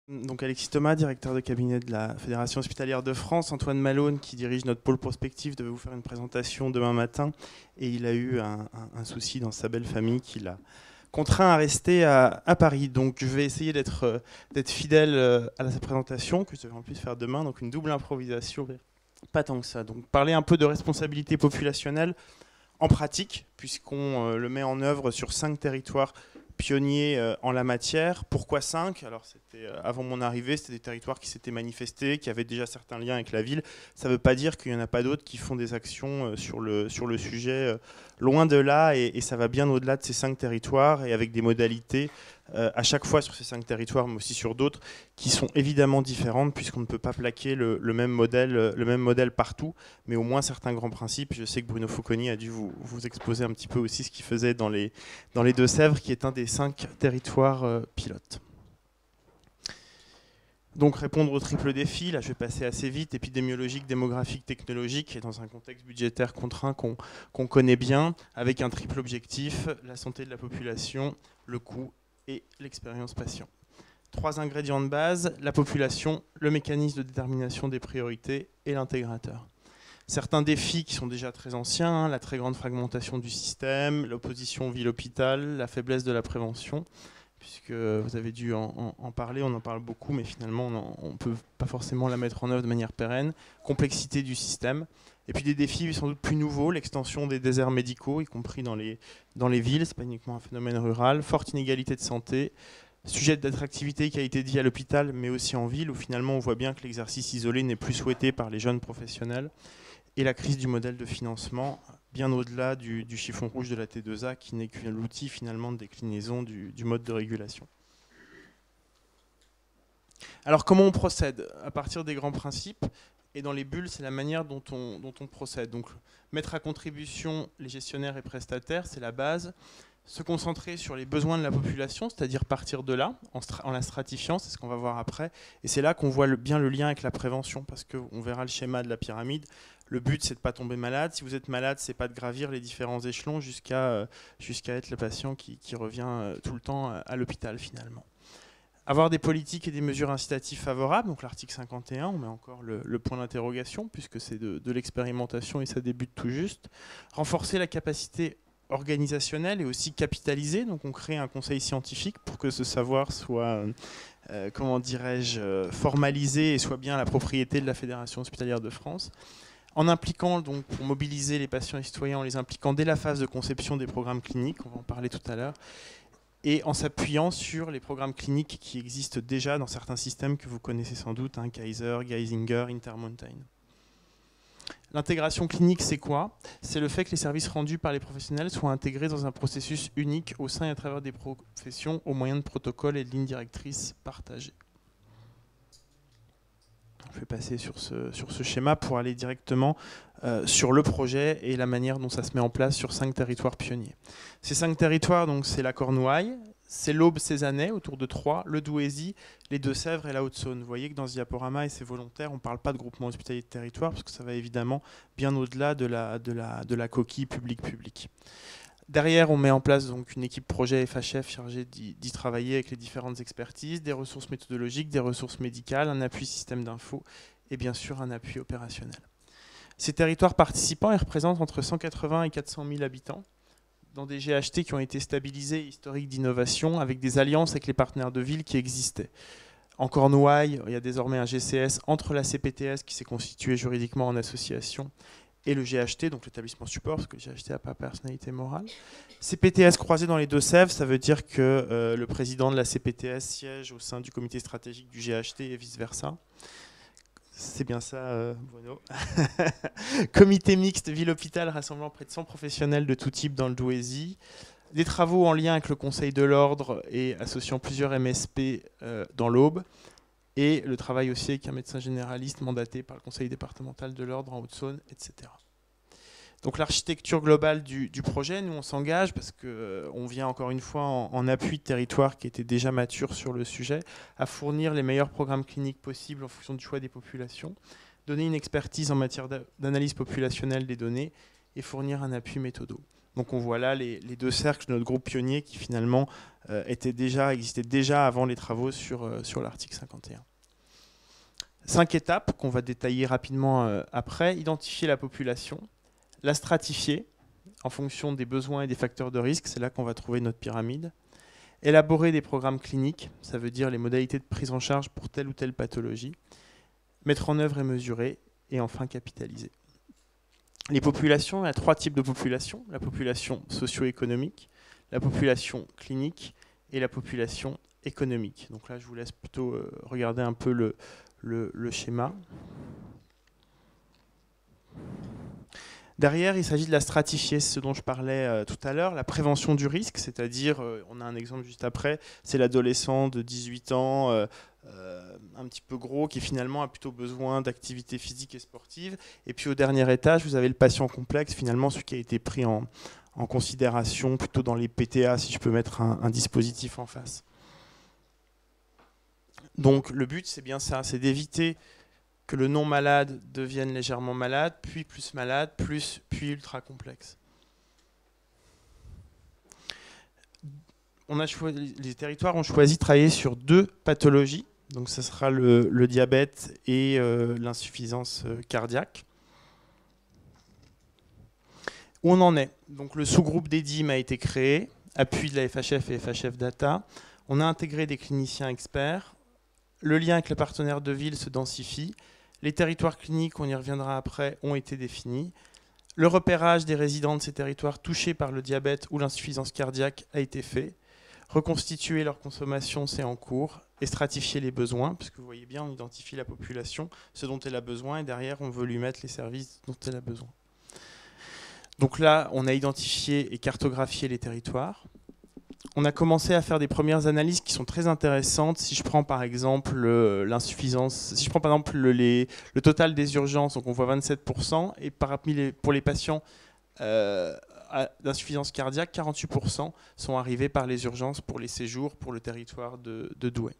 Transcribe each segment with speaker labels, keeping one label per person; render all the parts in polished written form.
Speaker 1: Donc Alexis Thomas, directeur de cabinet de la Fédération hospitalière de France. Antoine Malone, qui dirige notre pôle prospectif, devait vous faire une présentation demain matin. Et il a eu un souci dans sa belle famille qui l'a contraint à rester à Paris. Donc je vais essayer d'être fidèle à sa présentation, que je devais en plus faire demain. Donc une double improvisation, pas tant que ça. Donc parler un peu de responsabilité populationnelle en pratique, puisqu'on le met en œuvre sur 5 territoires pionniers en la matière. Pourquoi 5 ? Alors c'était avant mon arrivée, c'était des territoires qui s'étaient manifestés, qui avaient déjà certains liens avec la ville. Ça ne veut pas dire qu'il n'y en a pas d'autres qui font des actions sur le sujet. Loin de là, et ça va bien au-delà de ces 5 territoires, et avec des modalités à chaque fois sur ces 5 territoires, mais aussi sur d'autres, qui sont évidemment différentes, puisqu'on ne peut pas plaquer le même modèle partout, mais au moins certains grands principes. Je sais que Bruno Fauconi a dû vous exposer un petit peu aussi ce qu'il faisait dans les Deux-Sèvres, qui est un des 5 territoires pilotes. Donc répondre au triple défi, là je vais passer assez vite, épidémiologique, démographique, technologique, et dans un contexte budgétaire contraint qu'on connaît bien, avec un triple objectif, la santé de la population, le coût et l'expérience patient. 3 ingrédients de base, la population, le mécanisme de détermination des priorités et l'intégrateur. Certains défis qui sont déjà très anciens, la très grande fragmentation du système, l'opposition ville-hôpital, la faiblesse de la prévention, puisque vous avez dû en parler, on en parle beaucoup, mais finalement on ne peut pas forcément la mettre en œuvre de manière pérenne, complexité du système, et puis des défis sans doute plus nouveaux, l'extension des déserts médicaux, y compris dans les villes, ce n'est pas uniquement un phénomène rural, forte inégalité de santé, sujet d'attractivité qui a été dit à l'hôpital, mais aussi en ville, où finalement on voit bien que l'exercice isolé n'est plus souhaité par les jeunes professionnels, et la crise du modèle de financement, bien au-delà du chiffon rouge de la T2A, qui n'est qu'un outil finalement de déclinaison du mode de régulation. Alors comment on procède ? À partir des grands principes, et dans les bulles, c'est la manière dont on procède. Donc mettre à contribution les gestionnaires et prestataires, c'est la base. Se concentrer sur les besoins de la population, c'est-à-dire partir de là, en la stratifiant, c'est ce qu'on va voir après. Et c'est là qu'on voit bien le lien avec la prévention, parce qu'on verra le schéma de la pyramide. Le but, c'est de ne pas tomber malade. Si vous êtes malade, c'est pas de gravir les différents échelons jusqu'à être le patient qui revient tout le temps à l'hôpital, finalement. Avoir des politiques et des mesures incitatives favorables, donc l'article 51, on met encore le point d'interrogation, puisque c'est de l'expérimentation et ça débute tout juste. Renforcer la capacité organisationnelle et aussi capitalisée, donc on crée un conseil scientifique pour que ce savoir soit, comment dirais-je, formalisé et soit bien la propriété de la Fédération hospitalière de France. En impliquant, donc, pour mobiliser les patients et citoyens, en les impliquant dès la phase de conception des programmes cliniques, on va en parler tout à l'heure, et en s'appuyant sur les programmes cliniques qui existent déjà dans certains systèmes que vous connaissez sans doute, hein, Kaiser, Geisinger, Intermountain. L'intégration clinique, c'est quoi ? C'est le fait que les services rendus par les professionnels soient intégrés dans un processus unique au sein et à travers des professions au moyen de protocoles et de lignes directrices partagées. Je vais passer sur ce schéma pour aller directement sur le projet et la manière dont ça se met en place sur 5 territoires pionniers. Ces 5 territoires, donc, c'est la Cornouaille, c'est l'Aube Cézanais, autour de Troyes, le Douaisis, les Deux-Sèvres et la Haute-Saône. Vous voyez que dans ce diaporama, et c'est volontaire, on ne parle pas de groupement hospitalier de territoire, parce que ça va évidemment bien au-delà de la coquille publique-public. Derrière, on met en place donc une équipe projet FHF chargée d'y travailler avec les différentes expertises, des ressources méthodologiques, des ressources médicales, un appui système d'info et bien sûr un appui opérationnel. Ces territoires participants, ils représentent entre 180 et 400 000 habitants dans des GHT qui ont été stabilisés, historiques d'innovation, avec des alliances avec les partenaires de ville qui existaient. En Cornouailles, il y a désormais un GCS entre la CPTS qui s'est constituée juridiquement en association et le GHT, donc l'établissement support, parce que le GHT n'a pas personnalité morale. CPTS croisé dans les Deux-Sèvres, ça veut dire que le président de la CPTS siège au sein du comité stratégique du GHT et vice-versa. C'est bien ça, Bruno. Comité mixte ville-hôpital rassemblant près de 100 professionnels de tout type dans le Douaisis. Des travaux en lien avec le Conseil de l'Ordre et associant plusieurs MSP dans l'Aube. Et le travail aussi avec un médecin généraliste mandaté par le Conseil départemental de l'Ordre en Haute-Saône, etc. Donc l'architecture globale du projet, nous on s'engage parce qu'on vient encore une fois en appui de territoires qui étaient déjà matures sur le sujet, à fournir les meilleurs programmes cliniques possibles en fonction du choix des populations, donner une expertise en matière d'analyse populationnelle des données et fournir un appui méthodo. Donc on voit là les deux cercles de notre groupe pionnier qui finalement existaient déjà avant les travaux sur l'article 51. 5 étapes qu'on va détailler rapidement après. Identifier la population, la stratifier en fonction des besoins et des facteurs de risque, c'est là qu'on va trouver notre pyramide. Élaborer des programmes cliniques, ça veut dire les modalités de prise en charge pour telle ou telle pathologie. Mettre en œuvre et mesurer, et enfin capitaliser. Les populations, il y a 3 types de populations. La population socio-économique, la population clinique et la population économique. Donc là, je vous laisse plutôt regarder un peu le schéma. Derrière, il s'agit de la stratifier, c'est ce dont je parlais tout à l'heure, la prévention du risque, c'est-à-dire, on a un exemple juste après, c'est l'adolescent de 18 ans, un petit peu gros, qui finalement a plutôt besoin d'activité physique et sportive. Et puis au dernier étage, vous avez le patient complexe, finalement celui qui a été pris en considération plutôt dans les PTA, si je peux mettre un dispositif en face. Donc le but, c'est bien ça, c'est d'éviter que le non malade devienne légèrement malade, puis plus malade, puis ultra complexe. Les territoires ont choisi de travailler sur 2 pathologies. Donc ce sera le diabète et l'insuffisance cardiaque. Où on en est? Donc le sous-groupe d'EDIM a été créé, appui de la FHF et FHF Data. On a intégré des cliniciens experts. Le lien avec le partenaire de ville se densifie. Les territoires cliniques, on y reviendra après, ont été définis. Le repérage des résidents de ces territoires touchés par le diabète ou l'insuffisance cardiaque a été fait. Reconstituer leur consommation, c'est en cours. Et stratifier les besoins, puisque vous voyez bien, on identifie la population, ce dont elle a besoin, et derrière, on veut lui mettre les services dont elle a besoin. Donc là, on a identifié et cartographié les territoires. On a commencé à faire des premières analyses qui sont très intéressantes. Si je prends par exemple l'insuffisance, si je prends par exemple le total des urgences, donc on voit 27%, et pour les patients d'insuffisance cardiaque, 48% sont arrivés par les urgences pour les séjours pour le territoire de Douai.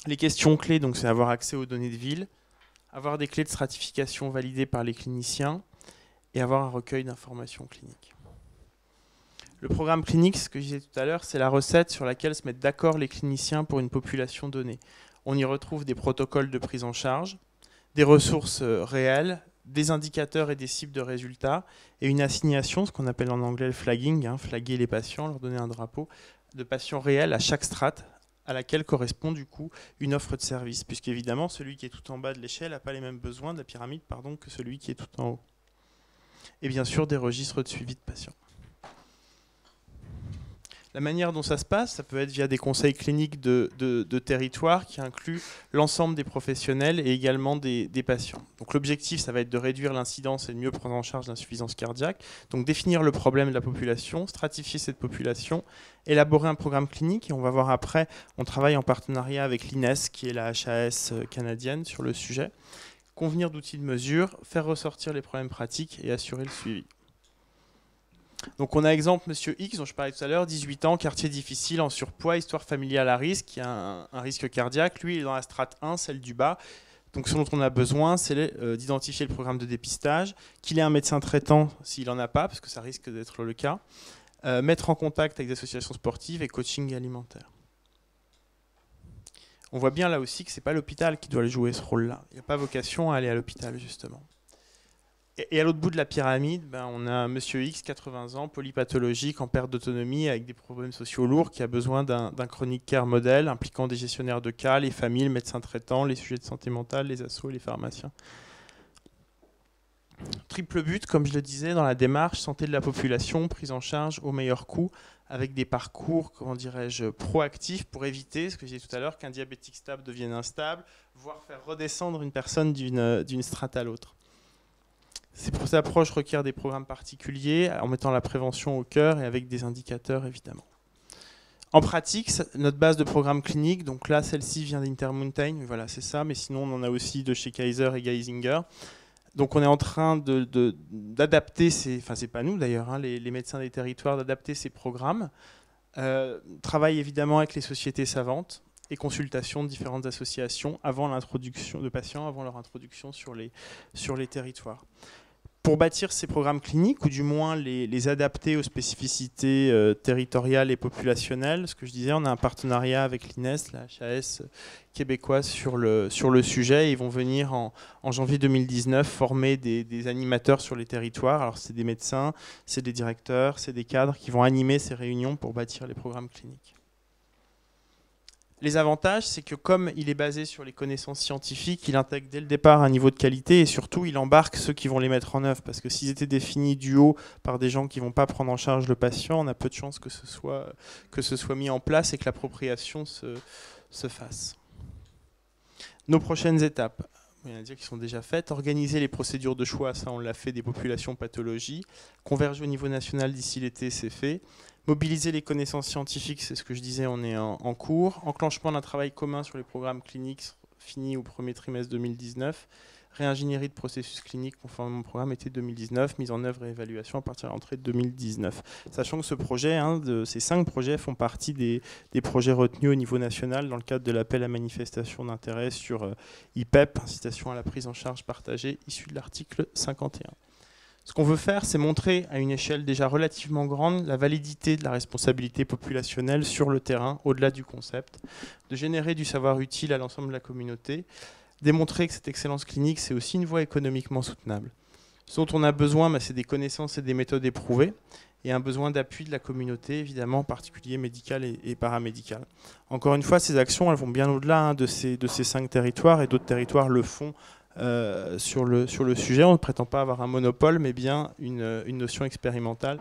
Speaker 1: Les questions clés, donc, c'est avoir accès aux données de ville, avoir des clés de stratification validées par les cliniciens et avoir un recueil d'informations cliniques. Le programme clinique, ce que je disais tout à l'heure, c'est la recette sur laquelle se mettent d'accord les cliniciens pour une population donnée. On y retrouve des protocoles de prise en charge, des ressources réelles, des indicateurs et des cibles de résultats, et une assignation, ce qu'on appelle en anglais le flagging, flaguer les patients, leur donner un drapeau, de patients réels à chaque strate, à laquelle correspond du coup une offre de service, puisqu'évidemment celui qui est tout en bas de l'échelle n'a pas les mêmes besoins de la pyramide que celui qui est tout en haut. Et bien sûr des registres de suivi de patients. La manière dont ça se passe, ça peut être via des conseils cliniques de territoire qui incluent l'ensemble des professionnels et également des patients. Donc l'objectif, ça va être de réduire l'incidence et de mieux prendre en charge l'insuffisance cardiaque. Donc définir le problème de la population, stratifier cette population, élaborer un programme clinique. Et on va voir après, on travaille en partenariat avec l'INES, qui est la HAS canadienne sur le sujet. Convenir d'outils de mesure, faire ressortir les problèmes pratiques et assurer le suivi. Donc on a exemple Monsieur X, dont je parlais tout à l'heure, 18 ans, quartier difficile, en surpoids, histoire familiale à risque, qui a un risque cardiaque. Lui, il est dans la strate 1, celle du bas. Donc ce dont on a besoin, c'est d'identifier le programme de dépistage, qu'il ait un médecin traitant s'il n'en a pas, parce que ça risque d'être le cas, mettre en contact avec des associations sportives et coaching alimentaire. On voit bien là aussi que ce n'est pas l'hôpital qui doit jouer ce rôle-là. Il n'y a pas vocation à aller à l'hôpital, justement. Et à l'autre bout de la pyramide, on a Monsieur X, 80 ans, polypathologique, en perte d'autonomie, avec des problèmes sociaux lourds, qui a besoin d'un chronic care modèle impliquant des gestionnaires de cas, les familles, le médecin traitant, les sujets de santé mentale, les assos et les pharmaciens. Triple but, comme je le disais, dans la démarche, santé de la population, prise en charge au meilleur coût, avec des parcours, comment dirais-je, proactifs pour éviter, ce que je disais tout à l'heure, qu'un diabétique stable devienne instable, voire faire redescendre une personne d'une strate à l'autre. Cette approche requiert des programmes particuliers, en mettant la prévention au cœur et avec des indicateurs, évidemment. En pratique, notre base de programme clinique, donc là, celle-ci vient d'Intermountain, voilà, c'est ça, mais sinon, on en a aussi de chez Kaiser et Geisinger. Donc, on est en train d'adapter, enfin, c'est pas nous d'ailleurs, les médecins des territoires, d'adapter ces programmes. Travail évidemment avec les sociétés savantes et consultation de différentes associations avant l'introduction de patients, avant leur introduction sur les territoires. Pour bâtir ces programmes cliniques, ou du moins les adapter aux spécificités territoriales et populationnelles, ce que je disais, on a un partenariat avec l'INES, la HAS québécoise, sur le sujet. Ils vont venir en janvier 2019 former des animateurs sur les territoires. Alors c'est des médecins, c'est des directeurs, c'est des cadres qui vont animer ces réunions pour bâtir les programmes cliniques. Les avantages, c'est que comme il est basé sur les connaissances scientifiques, il intègre dès le départ un niveau de qualité et surtout il embarque ceux qui vont les mettre en œuvre. Parce que s'ils étaient définis du haut par des gens qui ne vont pas prendre en charge le patient, on a peu de chances que ce soit mis en place et que l'appropriation se fasse. Nos prochaines étapes, il y en a qui sont déjà faites. Organiser les procédures de choix, ça on l'a fait, des populations pathologies. Converger au niveau national d'ici l'été, c'est fait. Mobiliser les connaissances scientifiques, c'est ce que je disais, on est en cours. Enclenchement d'un travail commun sur les programmes cliniques fini au premier trimestre 2019. Réingénierie de processus cliniques conformément au programme été 2019. Mise en œuvre et évaluation à partir de l'entrée de 2019. Sachant que ce projet, ces 5 projets font partie des projets retenus au niveau national dans le cadre de l'appel à manifestation d'intérêt sur IPEP, incitation à la prise en charge partagée, issu de l'article 51. Ce qu'on veut faire, c'est montrer à une échelle déjà relativement grande la validité de la responsabilité populationnelle sur le terrain, au-delà du concept, de générer du savoir utile à l'ensemble de la communauté, démontrer que cette excellence clinique, c'est aussi une voie économiquement soutenable. Ce dont on a besoin, c'est des connaissances et des méthodes éprouvées, et un besoin d'appui de la communauté, évidemment, en particulier médicale et paramédicale. Encore une fois, ces actions, elles vont bien au-delà de ces 5 territoires, et d'autres territoires le font sur le sujet. On ne prétend pas avoir un monopole, mais bien une notion expérimentale.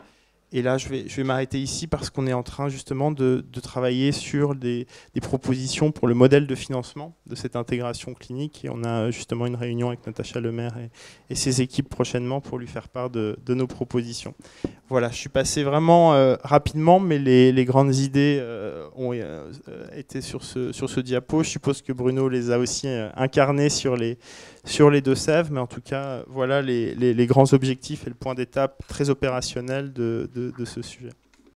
Speaker 1: Et là, je vais m'arrêter ici parce qu'on est en train justement de travailler sur des propositions pour le modèle de financement de cette intégration clinique. Et on a justement une réunion avec Natacha Lemaire et ses équipes prochainement pour lui faire part de nos propositions. Voilà, je suis passé vraiment rapidement, mais les grandes idées ont été sur ce diapo. Je suppose que Bruno les a aussi incarnées sur les Deux-Sèvres, mais en tout cas, voilà les grands objectifs et le point d'étape très opérationnel de ce sujet.